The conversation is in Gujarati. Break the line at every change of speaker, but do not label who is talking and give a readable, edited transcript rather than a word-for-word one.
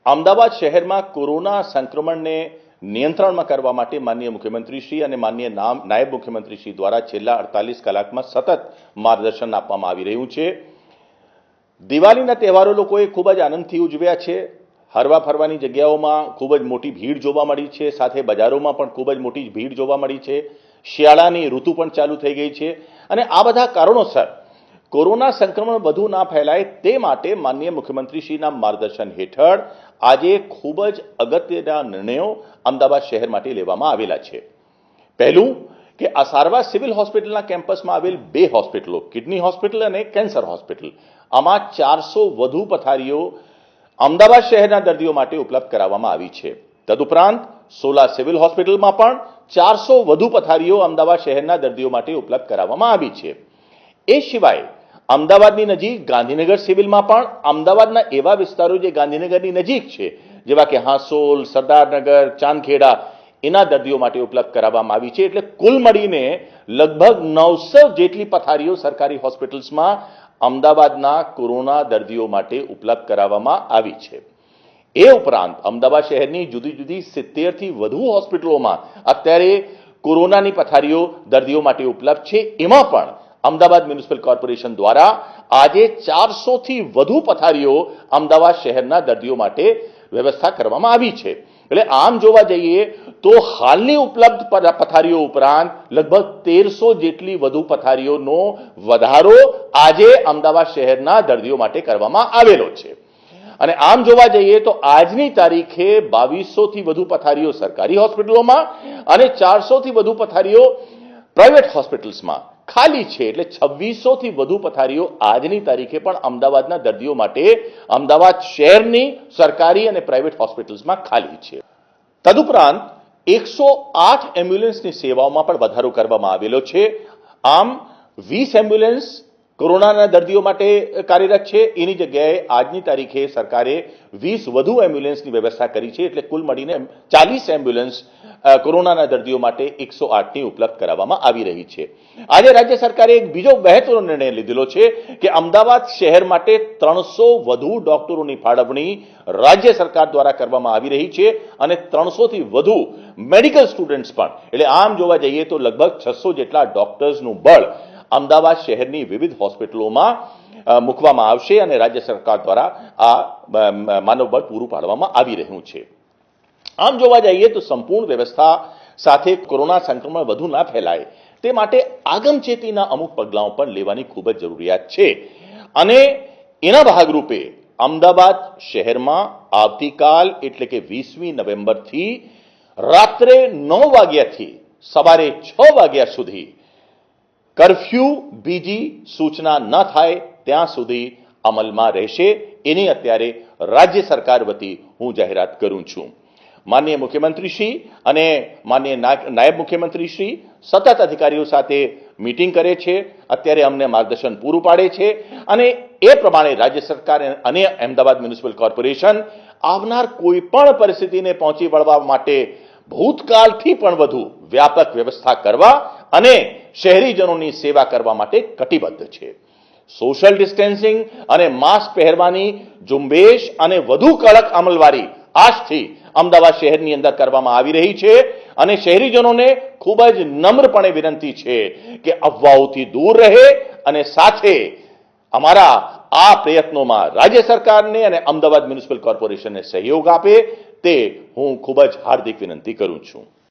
અમદાવાદ શહેરમાં કોરોના સંક્રમણને નિયંત્રણમાં કરવા માટે માનનીય મુખ્યમંત્રીશ્રી અને માનનીય નાયબ મુખ્યમંત્રીશ્રી દ્વારા છેલ્લા 48 કલાકમાં સતત માર્ગદર્શન આપવામાં આવી રહ્યું છે। દિવાળીના તહેવારો લોકોએ ખૂબ જ આનંદથી ઉજવ્યા છે। હરવા ફરવાની જગ્યાઓમાં ખૂબ જ મોટી ભીડ જોવા મળી છે, સાથે બજારોમાં પણ ખૂબ જ મોટી ભીડ જોવા મળી છે। શિયાળાની ઋતુ પણ ચાલુ થઈ ગઈ છે અને આ બધા કારણોસર કોરોના સંક્રમણ વધુ ના ફેલાય તે માટે માનનીય મુખ્યમંત્રીશ્રીના માર્ગદર્શન હેઠળ આજે ખૂબ જ અગત્યના નિર્ણયો અમદાવાદ શહેર માટે લેવામાં આવેલા છે। પહેલું કે આ સારવાર સિવિલ હોસ્પિટલના કેમ્પસમાં આવેલ બે હોસ્પિટલો, કિડની હોસ્પિટલ અને કેન્સર હોસ્પિટલ, આમાં 400 વધુ પથારીઓ અમદાવાદ શહેરના દર્દીઓ માટે ઉપલબ્ધ કરાવવામાં આવી છે। તદુપરાંત સોલા સિવિલ હોસ્પિટલમાં પણ 400 વધુ પથારીઓ અમદાવાદ શહેરના દર્દીઓ માટે ઉપલબ્ધ કરાવવામાં આવી છે। એ સિવાય અમદાવાદની નજીક ગાંધીનગર સિવિલમાં પણ અમદાવાદના એવા વિસ્તારો જે ગાંધીનગરની નજીક છે, જેવા કે હાંસોલ, સરદારનગર, ચાંદખેડા, એના દર્દીઓ માટે ઉપલબ્ધ કરાવવામાં આવી છે। એટલે કુલ મળીને લગભગ 900 જેટલી પથારીઓ સરકારી હોસ્પિટલ્સમાં અમદાવાદના કોરોના દર્દીઓ માટે ઉપલબ્ધ કરાવવામાં આવી છે। એ ઉપરાંત અમદાવાદ શહેરની જુદી જુદી 70 થી વધુ હોસ્પિટલોમાં અત્યારે કોરોનાની પથારીઓ દર્દીઓ માટે ઉપલબ્ધ છે। એમાં પણ અમદાવાદ મ્યુનિસિપલ કોર્પોરેશન દ્વારા આજે 400 થી વધુ પથારીઓ અમદાવાદ શહેરના દર્દીઓ માટે વ્યવસ્થા કરવામાં આવી છે। એટલે આમ જોવા જઈએ તો હાલની ઉપલબ્ધ પથારીઓ ઉપરાંત લગભગ 1300 જેટલી વધુ પથારીઓનો વધારો આજે અમદાવાદ શહેરના દર્દીઓ માટે કરવામાં આવેલો છે। અને આમ જોવા જઈએ તો આજની તારીખે 2200 થી વધુ પથારીઓ સરકારી હોસ્પિટલોમાં અને 400 થી વધુ પથારીઓ પ્રાઇવેટ હોસ્પિટલ્સમાં ખાલી છે। એટલે 2600 થી વધુ પથારીઓ આજની તારીખે પણ અમદાવાદના દર્દીઓ માટે અમદાવાદ શહેરની સરકારી અને પ્રાઇવેટ હોસ્પિટલ્સમાં ખાલી છે। તદુપરાંત 108 એમ્બ્યુલન્સની સેવાઓમાં પણ વધારો કરવામાં આવેલો છે। આમ 20 એમ્બ્યુલન્સ કોરોનાના દર્દીઓ માટે કાર્યરત છે, એની જગ્યાએ આજની તારીખે સરકારે 20 વધુ એમ્બ્યુલન્સની વ્યવસ્થા કરી છે। એટલે કુલ મળીને 40 એમ્બ્યુલન્સ કોરોનાના દર્દીઓ માટે 108ની ઉપલબ્ધ કરાવવામાં આવી રહી છે। આજે રાજ્ય સરકારે એક બીજો મહત્વનો નિર્ણય લીધેલો છે કે અમદાવાદ શહેર માટે 300 વધુ ડોક્ટરોની ફાળવણી રાજ્ય સરકાર દ્વારા કરવામાં આવી રહી છે અને 300 થી વધુ મેડિકલ સ્ટુડન્ટ્સ પણ, એટલે આમ જોવા જઈએ તો લગભગ 600 જેટલા ડોક્ટર્સનું બળ અમદાવાદ શહેરની વિવિધ હોસ્પિટલોમાં મૂકવામાં આવશે અને રાજ્ય સરકાર દ્વારા આ માનવબળ પૂરું પાડવામાં આવી રહ્યું છે। આમ જોવા જઈએ તો સંપૂર્ણ વ્યવસ્થા સાથે કોરોના સંક્રમણ વધુ ના ફેલાય તે માટે આગમચેતીના અમુક પગલાઓ પણ લેવાની ખૂબ જ જરૂરિયાત છે અને એના ભાગરૂપે અમદાવાદ શહેરમાં આવતીકાલ એટલે કે 20મી નવેમ્બરથી રાત્રે 9 વાગ્યાથી સવારે 6 વાગ્યા સુધી કર્ફ્યુ બીજી સૂચના ન થાય ત્યાં સુધી અમલમાં રહેશે। એની અત્યારે રાજ્ય સરકાર વતી હું જાહેરાત કરું છું। માનનીય મુખ્યમંત્રીશ્રી અને માનનીય નાયબ મુખ્યમંત્રીશ્રી સતત અધિકારીઓ સાથે મીટિંગ કરે છે, અત્યારે અમને માર્ગદર્શન પૂરું પાડે છે અને એ પ્રમાણે રાજ્ય સરકાર અને અમદાવાદ મ્યુનિસિપલ કોર્પોરેશન આવનાર કોઈ પણ પરિસ્થિતિને પહોંચી વળવા માટે ભૂતકાળથી પણ વધુ વ્યાપક વ્યવસ્થા કરવા અને શહેરીજનોની સેવા કરવા માટે કટિબદ્ધ છે। સોશિયલ ડિસ્ટન્સિંગ અને માસ્ક પહેરવાની ઝુંબેશ અને વધુ કડક અમલવારી આજથી અમદાવાદ શહેરની અંદર કરવામાં આવી રહી છે અને શહેરીજનોને ખૂબ જ નમ્રપણે વિનંતી છે કે અફવાઓથી દૂર રહે અને સાથે અમારા આ પ્રયત્નોમાં રાજ્ય સરકારને અને અમદાવાદ મ્યુનિસિપલ કોર્પોરેશનને સહયોગ આપે તે હું ખૂબ જ હાર્દિક વિનંતી કરું છું।